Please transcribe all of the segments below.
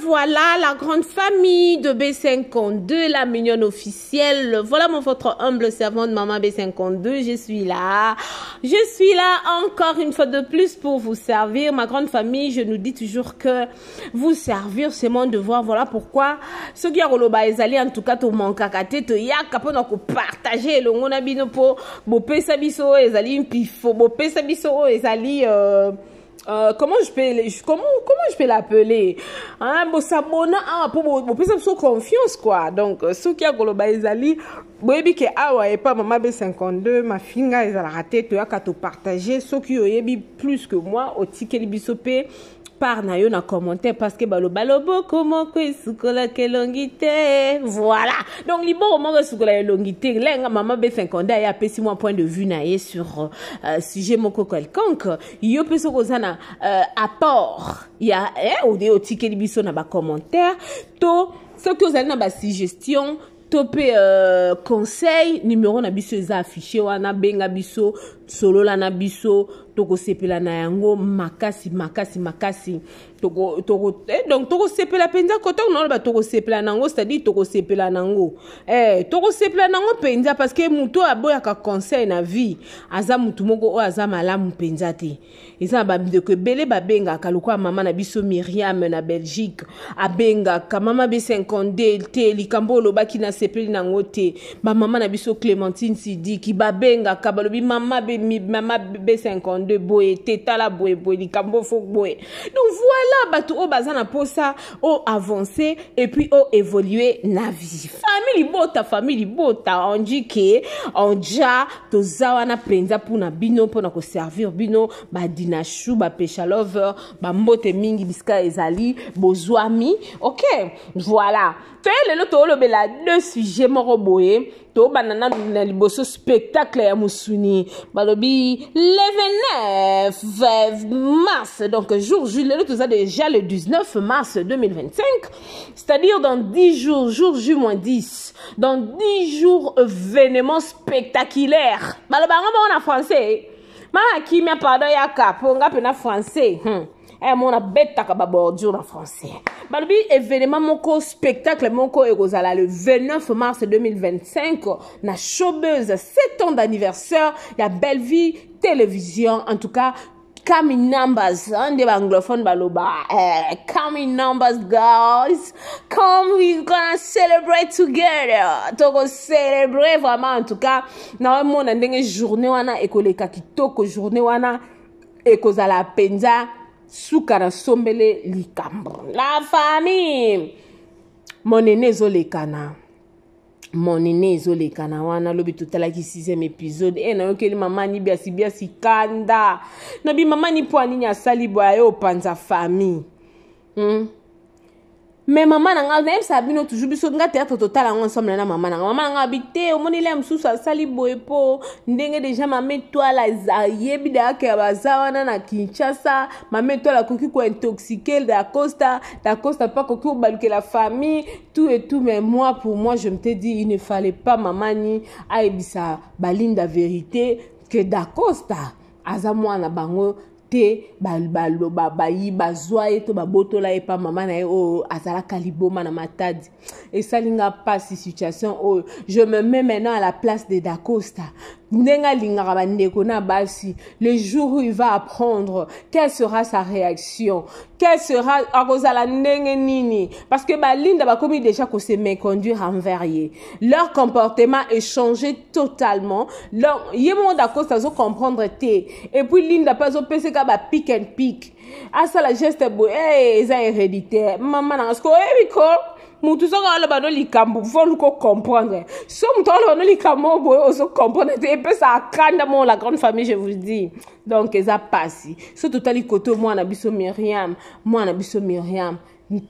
Voilà la grande famille de B52, la mignonne officielle. Voilà votre humble servante maman B52. Je suis là encore une fois de plus pour vous servir. Ma grande famille, je nous dis toujours que vous servir, c'est mon devoir. Voilà pourquoi ceux qui ont ezali en tout cas to mankakate to yaka pour nous partager le ngona bino po bo pesa biso ezali mpifo bo pesa biso ezali comment je peux l'appeler, hein, bon s'abonner pour plus de confiance quoi. Donc ceux qui a global ezali boyebi ke awa et pas maman B52 ma finga ezala raté to yaka to partager ceux qui oyebi plus que moi au tikeli bisope par na yo na commentaire parce que balobo comment que sukola ke longité. Voilà, donc libo comment que sukola longité lenga maman B52 ya pesi moi point de vue na sur sujet moko quelconque yo peso kozana apport ya ou de otikeli biso na ba commentaire to ceux qui ozali na ba suggestion topé conseil numéro na biso eza affiché wana benga biso solo la na biso toko sepela na yango makasi donc toko sepela penza koto non ba toko sepela nango c'est-à-dire toko sepela nango toko sepela nango penza parce que muto aboya ka conseil na vie aza mutu moko o aza malamu penza te eza ba de que belé ba benga ka lokwa mama na biso Myriam na Belgique abenga ka mama B52 te likambo lobaki na sepeli nango te ba mama na biso Clémentine Sidi ki ba benga ka balobi mama B52 boye tetala boye likambo fok boye. Donc voilà bato o bazana posa o avancer et puis o évoluer na vie. Famille bota on dit que on ja to zawana penza pour na bino pour na ko servir bino ba dinashu ba pesha lover ba mbote mingi biska ezali bozwami. OK, voilà. Fait le to lo bela deux sujets moko boye to banana na liboso spectacle ya musuni balobi le 29 mars, donc jour juillet tout ça déjà le 19 mars 2025, c'est-à-dire dans 10 jours, jour J-10, dans 10 jours événement spectaculaire balobanga en français mama qui m'a pardon ya kaponga pena français mon bête ka ba bordure en français balobi événement moko spectacle moko ekozala le 29 mars 2025 na showbiz 7 ans d'anniversaire ya Belle Vie télévision. En tout cas coming numbers, hein, des anglophones baloba. Coming numbers, guys. Come, we gonna celebrate together. Toko célébrer vraiment, en tout cas. Normalement, on a une journée wana ekoleka kitoko journée wana ekozala penza soukara sombele likambo. La famille. Mon aîné zolekana. Mon aîné zolekana wana lobi totala ki 6e épisode na yokeli mama ni biasi kanda na bi mama ni poani nya sali boya yo panza famille mais maman nanga même ça bino toujours biso nga théâtre total ensemble na maman nanga habité au moni le msusu sali boye po ndenge déjà maman toi la zayebi da ke bazawana na Kinshasa maman toi la koki ko intoxiquer da Costa pas koki ko baluke la famille tout et tout. Mais moi pour moi je me te dis il ne fallait pas maman ni aibisa balinda vérité que da Costa aza mwana bango bayi bazwa eto babotola epa mama na o azala kaliboma na matadi et ça linga pas si situation oh je me mets maintenant à la place de Da Costa nenga linga bandeko na basi le jour où il va apprendre quelle sera sa réaction, quelle sera akozala ndenge nini parce que balinda bakomi déjà ko se méconduire envers ye leur comportement est changé totalement leur yemo Da Costa zo comprendre te et puis linda pas zo pese ka ba pick and pick asa la geste bo eza héréditaire maman na sko biko mutu so ka bano likambo faut ko comprendre so mutu ka bano likambo bo oso comprendre et puis ça kanda mon la grande famille je vous dis. Donc eza passi so totali koto moi na biso Myriam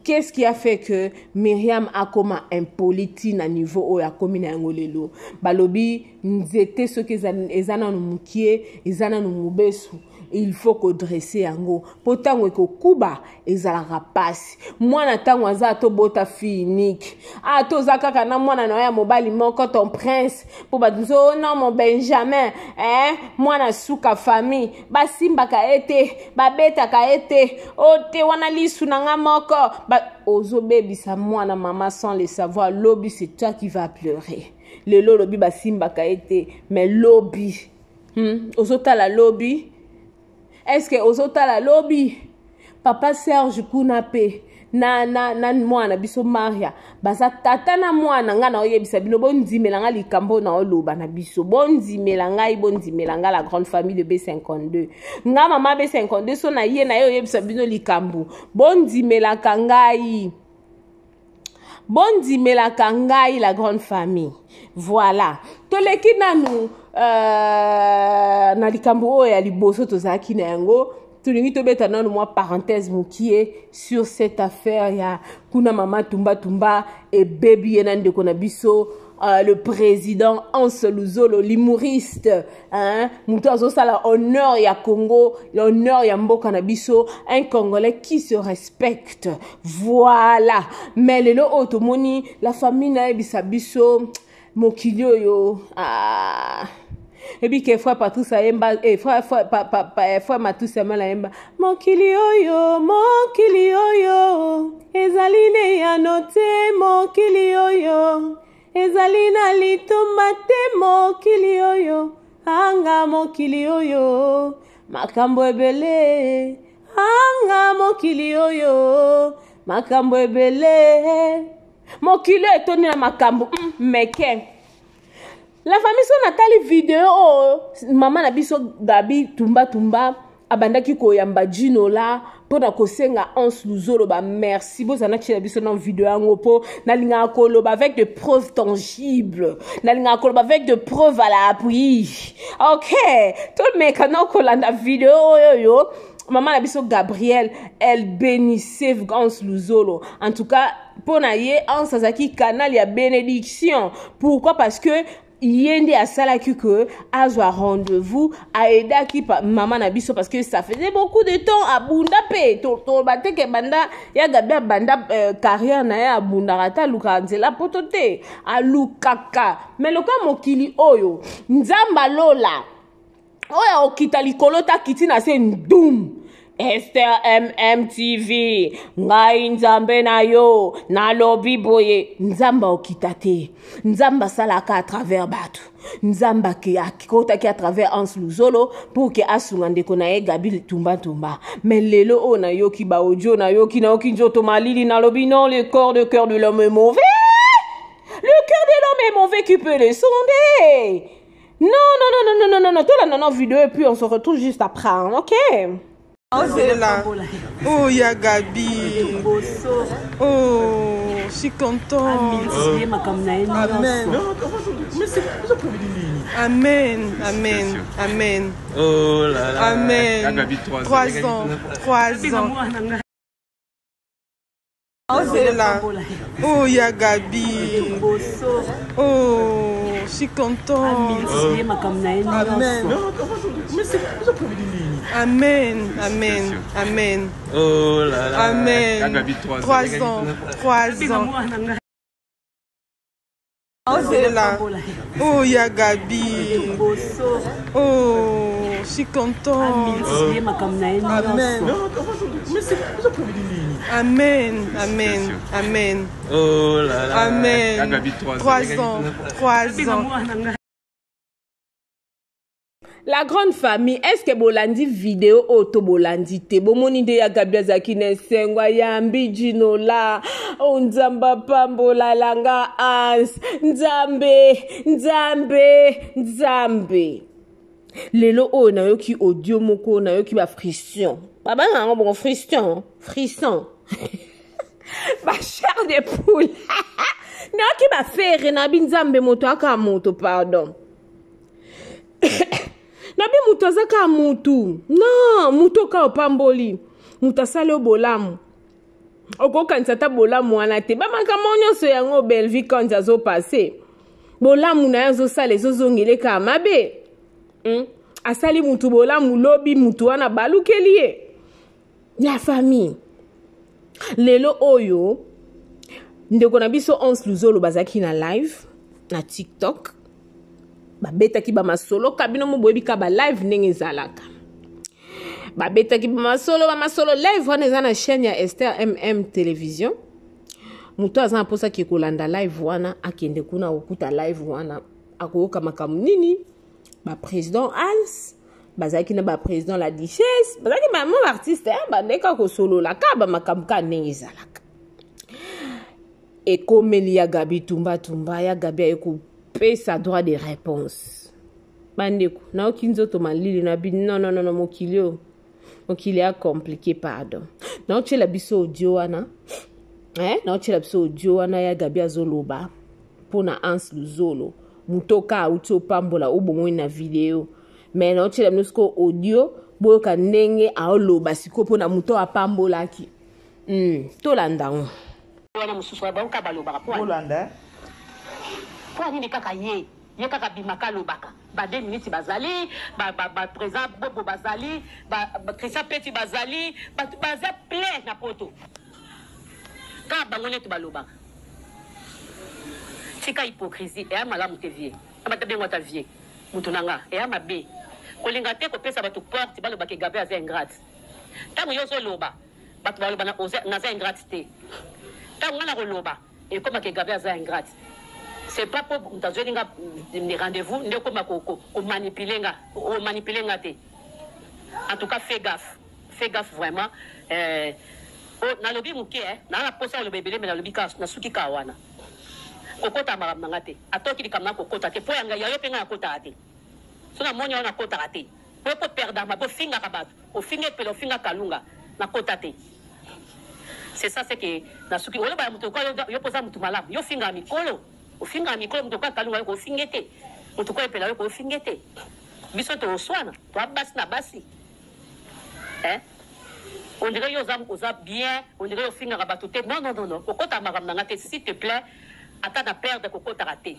qu'est-ce qui a fait que Myriam a comme impoliti na niveau oya komi na yango lelo balobi nzete soki ezana no mukie ezana no mubesu il faut que dresser yango potango eko kuba ezalaka pasi mwana tango aza to bota fille unique to zakaka na mwana na ya mobali moko ton prince po bazo non mon Benjamin mwana suka famille basimbaka ete babetaka ete te wana lisu nanga moko ozo bebisa mwana mama sans le savoir lobi c'est toi qui vas pleurer lelo lobi basimbaka ete mais lobi ozo tala lobi. Est-ce que osota la lobby papa Serge Kunape na mwana biso Maria baza tata na mwana nga na oyebisa bino bondimela nga likambo na oloba na biso bondimela nga la grande famille de B52 nga mama B52 so na ye na yo oyebisa bino likambo bondimela kangai la grande famille voilà toleki nanu na likambo oyo ya liboso tozalaki na yango tolingi tobeta nanu mwa parenthèse mokie sur cette affaire ya kuna mama tumba ebebi ye na ndeko na biso le président Anse Luzolo, l'humoriste, mutu azosala honneur ya Congo, l'honneur ya mboka na biso, un Congolais qui se respecte. Voilà. Mais lelo otomoni la famille na ebisa biso mokili oyo et puis que frère Patrice Ayemba frère Matus Amala Ayemba mokili oyo ezaline ya note mokili oyo ezalina litumba te mokili oyo anga mokili oyo makambo ebele anga mokili oyo makambo ebele mokili etoni na makambo meke. La famille son natali vidéo maman na biso Gabi tumba abandaki ko yamba jino la pona kosenga Anse Luzolo ba merci bozana chela biso na vidéo yango po nalinga koloba avec de preuves tangibles nalinga koloba avec de preuves à l'appui. OK tout le mec na kolanda vidéo yo maman na biso Gabriel elle bénissait Anse Luzolo en tout cas pona ye Anse azaki canal ya bénédiction. Pourquoi? Parce que yende asalaki que azwa rendez-vous a aida ki maman na biso parce que ça faisait beaucoup de temps à bunda pe to bateke banda ya Gabi banda carrière na ya bunda rata luka nzela potote a lukaka mais loka mokili oyo nzamba lola oya okita likolota kiti na se ndum Esther MMTV ngai nzambe na yo na lobi boye nzamba okitate nzamba salaka à travers batu nzamba ki akota ki à travers Anse Luzolo pour que asunga ndeko na ye Gabi tumba mais lelo o na yo ki ba audio na yo ki njoto malili na lobi non le cœur de l'homme est mauvais le cœur de l'homme est mauvais qui peut le sonder non toi là non vidéo et puis on se retrouve juste après OK. Oh, ya Gabi. Oh, je suis content. Amen. Oh là là. Amen. Gabi, 3 ans. Oh, ya Gabi. Oh, je suis content. Amen. Oh là là. Amen. Gabi, 3 ans. Oh, ya Gabi. Oh, je suis content. Amen. Oh là là. Amen. Gabi, 3 ans. La grande famille, est-ce que bolandi vidéo auto bolandi te bomoni de ya Gabi azaki na sengwa ya mbijino la nzamba pambola langa ans nzambe lelo o na yoki audio moko na yoki ba frisson baba nga bon frisson ba chair de poule na yoki ba fere na binzambe moto aka moto pardon nabi mutu azaka mutu non mutu ka opamboli mutu asali obolamu okokanisa ta bolamu wana te bamakambo nyonso yango belvi kanza azopase bolamu na ye azosala ezozongeleka mabe asali mutu bolamu lobi mutu wana balukeli ye la famille lelo oyo ndeko na biso Once Luzolo bazaki na live na TikTok babetaki bamasolo kabino moboyebi ka ba live ndenge ezalaka babetaki bamasolo live wana eza na chaîne ya Esther MM Télévision mutu aza na posa ki kolanda live wana akende kuna okuta live wana akoyoka makambo nini ba président Hans bazaki na ba président la Duchesse bazaki ba mon artiste bandeka ko solo la ka ba makambo ka ndenge ezalaka ekomeli ya Gabi tumba ya Gabi ekopesa droit de réponse bandeko na okinzoto malili na bi non mokili a compliqué pardon na ochela biso audio wana na ochela biso audio wana ya Gabi azoloba pona Once Luzolo mutoka auto pambola obomoi na video mais na ochela biso audio boyoka ndenge aoloba siko pona muto apambolaki tolanda wana mususu ba balobaka Holanda po nini kaka ye kaka bimaka lobaka ba 2 minutes bazali ba présent bobo bazali ba Christian Petit bazali baza plein na poto ka bangone to balobaka tika hypocrisie et malamu te vie amata bengo ta vie mutu nanga et amabe kolinga te ko pesa batu porte balobaka Gabi aza ingrate tango yozo loba batu baloba na za ingrate te tango na koloba et comme que Gabi aza ingrate c'est pas pour m'tazolinga des rendez-vous ndeko makoko o manipuler nga te en tout cas fais gaffe vraiment na lobi muke na posa le bébé mais na lobi ka na suki ka wana kokota maram nga te atoki likamna kokota te po yanga yayo penga kokota te so na monya na kokota te po perdre ma po finga kabatu o finge pelo finga kalunga na kokota te c'est ça c'est que na suki ole ba muto ko yo posa mutu malamu yo finga mikolo o finga mikolo muto ka kalunga ko fingete muto ko pela ko fingete biso to swana to abasi na basi on dirait yo za bien on dirait yo finga kabatu te non kokota maram nga te s'il te plaît ata na perdre kokota raté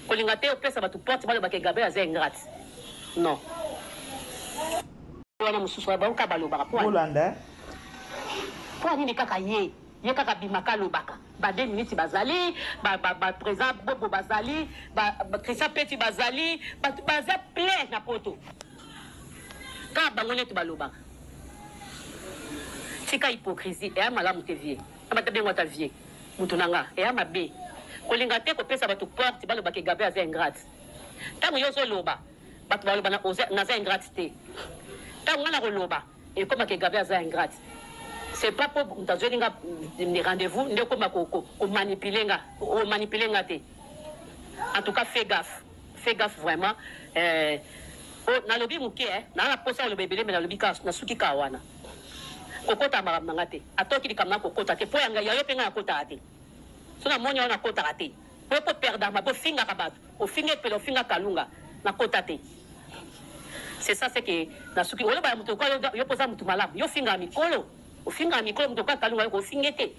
kolinga te opesa batu porte bale ba ke Gabi aza ingrate non wana mususu ba ka balobaka po Holanda po nini kaka ye kaka bimaka lobaka ba 2 minutes bazali ba présent bobo bazali ba Christian Petit bazali baza plein na poto ka bangone to balobaka tika hypocrisie et malamu te vie amata bengo ta vie mutu nanga et amabe kolinga te ko pesa batu porte balobaka Gabi aza ingrate tango yozo loba batu baloba na za ingrate te tango na koloba et comme que Gabi aza ingrate c'est pas pour m'tazolinga des rendez-vous ndeko makoko o manipuler nga te en tout cas fais gaffe vraiment na lobi muke na posa le bébé mais na lobi ka na suki ka wana kokota maram nga te atoki likamna kokota te po yanga yayo penga kokota te so na monya na kokota te po perdre ma po finga kabatu o finge pelo finga kalunga na kokota te c'est ça c'est que na suki ole ba muto ko yo posa mutu malamu yo finga mikolo o finga mikolo muto ka kalunga ko fingete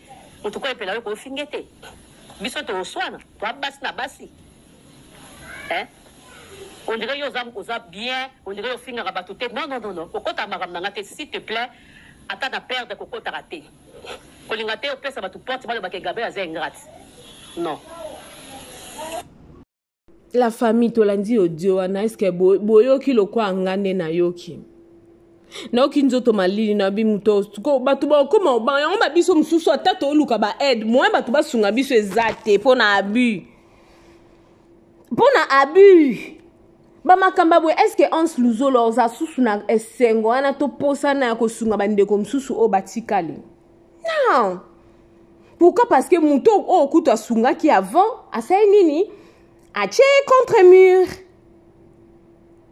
muto ko pela ko fingete biso to swana to abasi na basi on dirait yo za bien on dirait yo finga kabatu te non kokota maram nga te s'il te plaît ata na perdre kokota raté kolinga te opesa batu porte bale ba ke Gabi aza ingrate non la famille tolandi audio wana eske boyoki lokwa ngane na yoki na oki nzoto malili na bi muto ko batu ba koma ba yango ba biso mususu ata to luka ba aide moi batu ba sunga biso ezate pona abus ba makamba bwe eske Once Luzolo za susu na esengo wana to posa na ko sunga bandeko mususu o batikali non pourquoi parce que muto o kuta sunga ki avant asai nini ache contre mur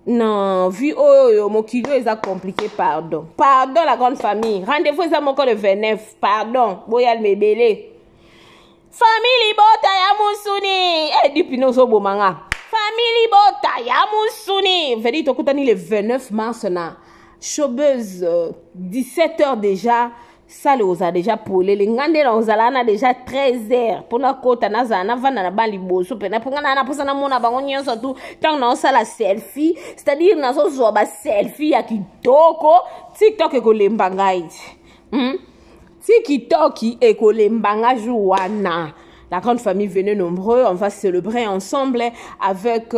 non vu oyo mokilo eza compliqué pardon la grande famille rendez-vous eza moko le 29 pardon boyal mebele famille bota ya musuni dipino so bomanga famille bota ya musuni vedi tokutani le 29 mars na showbuzz 17h déjà ça le osa déjà polé les ngande na ozala na déjà 13h pour na kota na za na vana na bali boso pe na ponga na posa na mona bango nyonso tout tant na osala selfie c'est-à-dire na zo zo ba selfie ya kitoko TikTok e ko lemba ngai TikTok e ko lemba nga juana. La grande famille venait nombreux, on va célébrer ensemble avec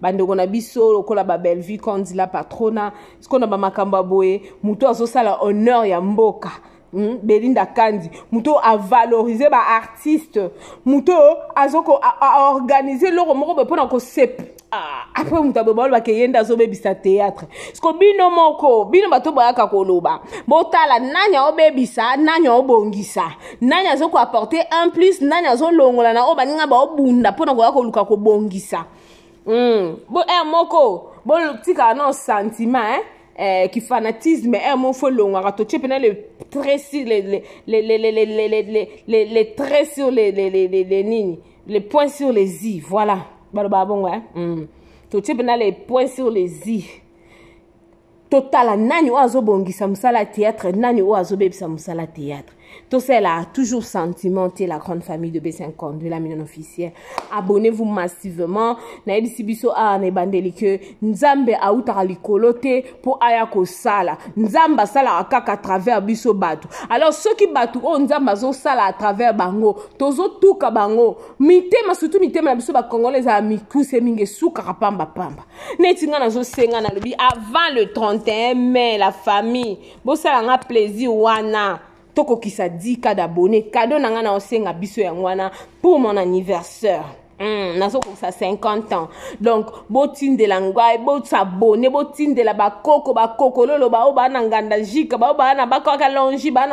Bandogonabiso, Lokola Babel vie qu'on dit la patrona, ce qu'on a Mamakamba Boé, Mouto a sala honneur ya mboka. Belinda Kandi, Mouto a valorisé ba artiste, Mouto a organisé le remorque pendant qu'on sait. Après Mouta Bobol va keyenda zo bebisa théâtre. Sko bino moko, bino bato bayaka koloba. Botala nanya obebisa, nanya obongisa. Nanya zo ko apporter un plus, nanya zo longola na obaninga ba obunda pona ko yakoluka ko bongisa. Bo moko, bo tika non sentiment qui fanatisme mon follow on to chepena les traits sur les traits sur les points sur les i, voilà. To chepena les points sur les i. Total nani oazo bongisa musala théâtre, nani oazo bebisa musala théâtre. Tout ça là, toujours sentimenté la grande famille de B52, la mine officielle. Abonnez-vous massivement. Na Sibiso a ne bandeli que Nzambe a outara likolote pour ayako sala. Nzamba sala akaka à travers biso batu. Alors ceux qui batu o Nzamba zo sala à travers bango, tozo tuka bango. Mitema surtout mitema biso ba congolais a mikuse minge suka pamba pamba. Netinga na zo senga na lobi avant le 31 mai la famille. Bo sala nga plaisir wana. Toko qui sa 10 cas d'abonnés, cadeau nanga na osenga biso ya ngwana pour mon anniversaire. Nazo ko sa 50 ans. Donc botine de langwai, bot s'abonner, botine de la bakoko lolo ba o ba na nganda jika, ba o ba na bakoka longi, ba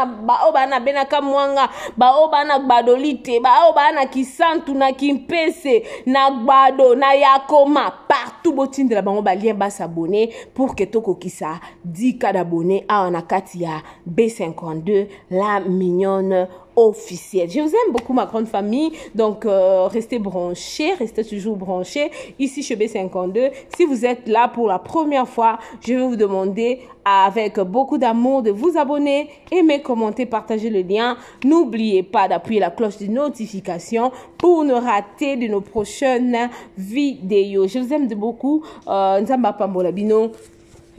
o ba na benaka mwanga, ba o ba na gbadolite, ba o ba na kisantu na kimpese, na gbado na yakoma, partout botine de la bango ba lien ba s'abonner pour que toko qui sa 10 cas d'abonnés à na katia B52 la mignonne officielle. Je vous aime beaucoup ma grande famille, donc restez branchés, restez toujours branchés ici chez B52. Si vous êtes là pour la première fois, je vais vous demander avec beaucoup d'amour de vous abonner, aimer, commenter, partager le lien. N'oubliez pas d'appuyer la cloche de notification pour ne rater de nos prochaines vidéos. Je vous aime de beaucoup. Nzamba Pambola Bino.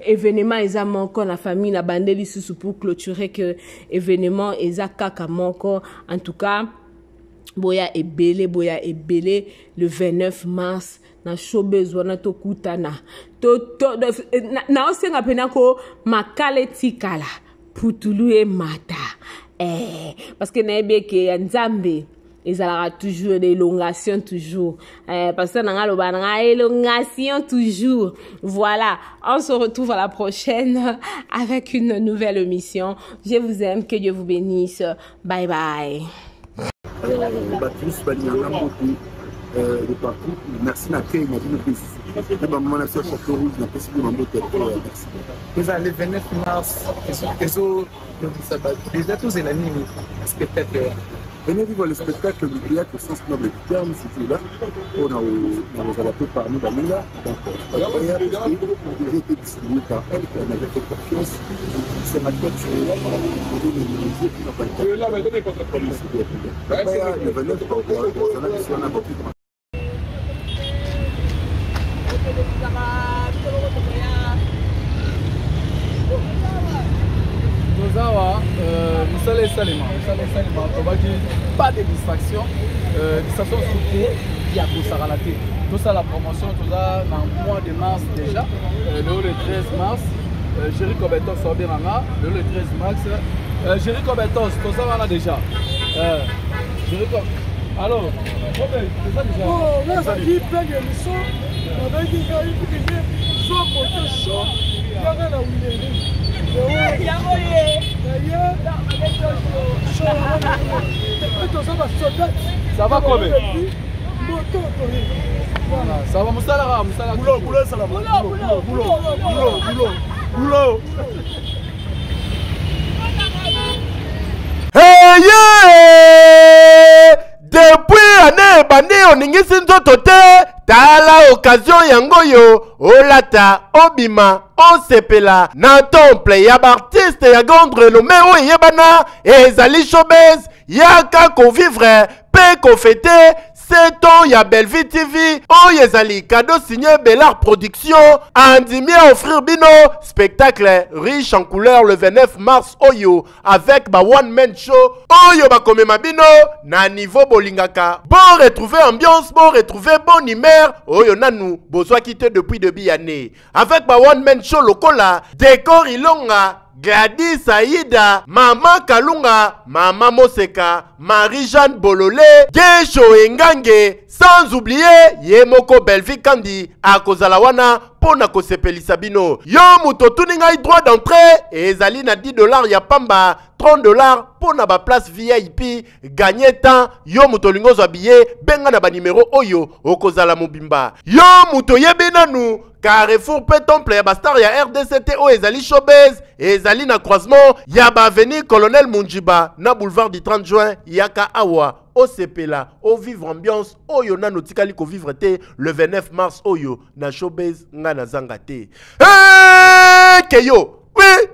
Événement eza manko la famille na bandeli sous pour clôturer que événement eza kaka manko. En tout cas boya ebele le 29 mars na showbiz wana to kutana na osenga pena ko makale tikala putulu e mata parce que na ebeke ya Nzambe ils aura toujours des élongations toujours parce que na élongation toujours. Voilà, on se retrouve à la prochaine avec une nouvelle émission. Je vous aime, que Dieu vous bénisse. Bye bye. De partout. Merci à tous. Vous allez le 29 mars, déjà tous les années, spectateurs. Venez vivre le spectacle du théâtre au sens noble du terme, si tu es là. On a adapté parmi la mille. Donc, j'ai été distribué par elle, qui en avait fait confiance. C'est ma tête, c'est le 29 mars, pas de distraction, distraction surtout il y a tout ça relaté. Tout ça la promotion, tout ça dans le mois de mars déjà, le 13 mars, Jericho Betos sort bien le 13 mars, Jericho Betos, tout ça on a déjà. Jericho, alors, c'est ça déjà. Oh, là ça dit plein d'émissions, on a dit qu'il y a eu soit pour chaud, il y a rien à oublier. Ça va quoi? Ça va Moussala, boulot. Hey yeah! Depuis année bandé on n'ingé sin toté tala occasion yangoyo olata obima osepela na temple ya artiste ya grande renommée o yebana ezali showbiz yaka ko vivre pe ko fêter 7 ans ya Belleville TV oyo ezali cadeau signé Bellard Production andimi à offrir bino spectacle riche en couleurs le 29 mars oyo avec ba one man show oyo ba komema bino na niveau bolingaka bon retrouver ambiance bon retrouver bonne humeur oyo nanu bozwa quitté depuis début année avec ba one man show lokola décor ilonga Gladys Aïda, Maman Kalunga, Maman Moseka, Marie-Jeanne Bololé, Gesho Engange, sans oublier Yemoko Belleville Kandi, à Kozalawana, Pona Kosepelisa bino. Yo muto tuninga droit d'entrée, et ezali na $10 ya pamba, $30 pona ba place VIP, gagner temps, yo muto lingo billet, benga na ba numéro oyo, okozala mobimba. Yo muto yebenanu, Carrefour pe temple ya bastar ya RDCT o ezali showbiz ezali na croisement ya ba avenue Colonel Munjiba na boulevard du 30 juin yaka awa o sepela o vivre ambiance oyo na notikali ko vivre te le 29 mars oyo na showbiz nga na zanga te keyo oui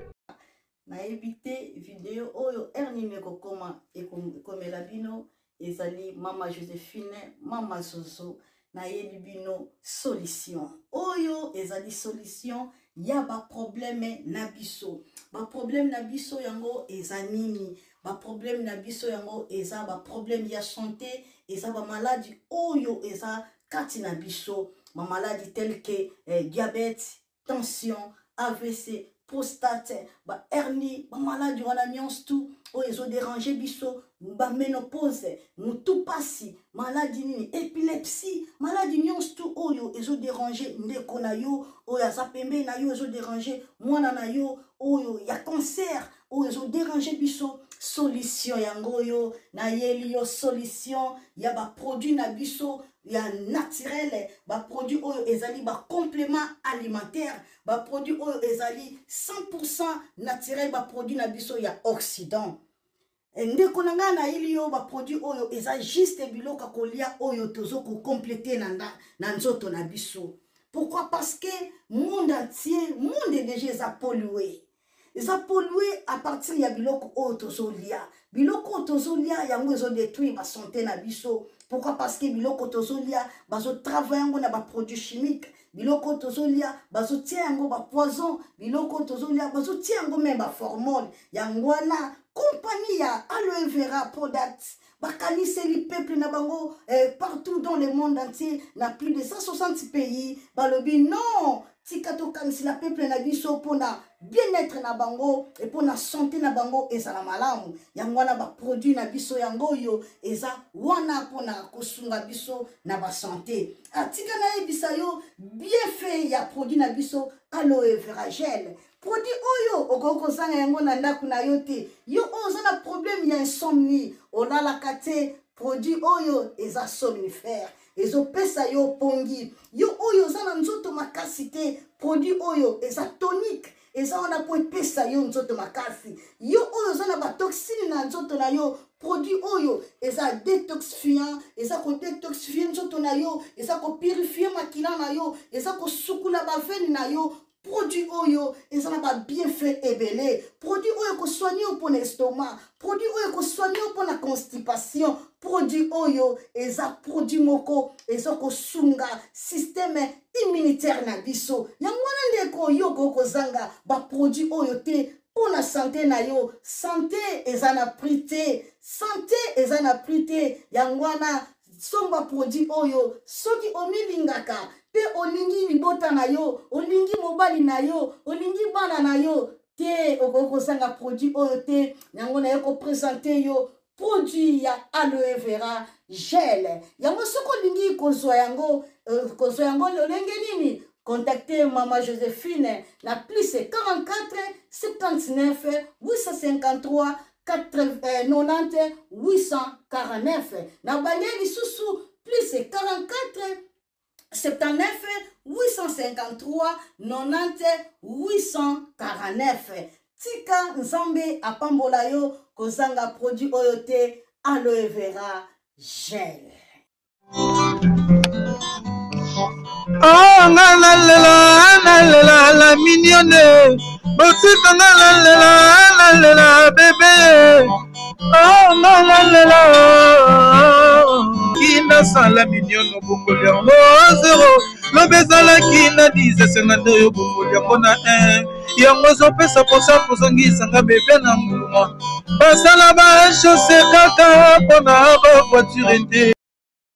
na évité vidéo oyo ernime ko koma e komela bino ezali mama Joséphine mama Soso na yebi bino solution oyo ezali solution ya ba problème na biso yango eza nini ba problème na biso yango eza ba problème ya santé eza ba maladie oyo eza kati na biso ba maladie telle que diabète tension AVC prostate ba hernie ba maladie wana nyonso tout oyo ezo déranger biso ba ménopause mutu pasi maladie nini épilepsie maladie nyonso tout oyo ezo déranger ndeko na yo oyo aza pembe na yo ezo déranger mwana na yo oyo ya cancer oyo ezo déranger biso solution yango yo na yeli yo solution ya ba produit na biso ya naturel ba produit oyo ezali ba complément alimentaire ba produit oyo ezali 100% naturel ba produit na biso ya Occident ndeko na nga na ili yo ba produit oyo eza juste biloko kolia oyo tozo ko compléter na nzoto na biso. Pourquoi? Parce que monde entier monde déjà eza pollué. Eza pollué à partir ya biloko oyo tozo lia. Biloko tozo lia yango ezo détruire ba santé na biso. Pourquoi? Parce que biloko tozo lia bazo travailler yango na ba produits chimiques. Biloko tozolia bazo tia yango ba poison, biloko tozolia bazo tia yango même ba hormone. Yango wana compagnie ya aloe vera products bakanise li peuple na bango partout dans le monde entier na plus de 160 pays balobi non tikato kanisi la peuple na biso pona bien-être na bango et pona santé na bango ezala malamu yango wana ba produit na biso yango yo eza wana pona kosunga biso na ba santé atika na ebisa yo bien fait ya produit na biso aloe vera gel produit oyo okoko zanga yango na ndaku na yo te yo oza na problème ya insomnie olala kate produit oyo eza somnifère ezo pesa yo pongi yo oyo oza na nzoto makasi te produit oyo eza tonique eza wana po pesa yo nzoto makasi yo oyo oza na ba toxine na nzoto na yo produit oyo eza détoxifiant eza ko détoxifier nzoto na yo eza ko purifier makila na yo eza ko sukula ba veine na yo produit oyo ezana ba bienfait ebele produit oyo ko soigner pour l'estomac produit oyo ko soigner pour la constipation produit oyo eza produit moko eza ko sunga système immunitaire na biso yango wana ndeko yo ko zanga ba produit oyo te pour la santé na yo santé ezana prité santé ezana prité yango wana somba produit oyo soki omilingaka pe olingi libota na yo olingi mobali na yo olingi bana na yo te okoko sanga produit oyo te yango na yoko présenter yo produit ya aloe vera gel yango soko olingi kozwa yango lolenge nini contactez Maman Joséphine na plus 44 79 853 90 849 na balieli susu plus 44 79 853 90 849 tika nzambe apambola yo kozanga produit oyo te aloe vera gel. Oh, la mignonne. Botika la bébé. Oh, la. Kina sala mignonne bokolia. Oh, zéro. Lobezala kina 10 senando yo bokolia pona 1. Yango zopesa posa kozongisa nga bébé na mbuma. Basala ba chaussée kaka pona ba voiture nde.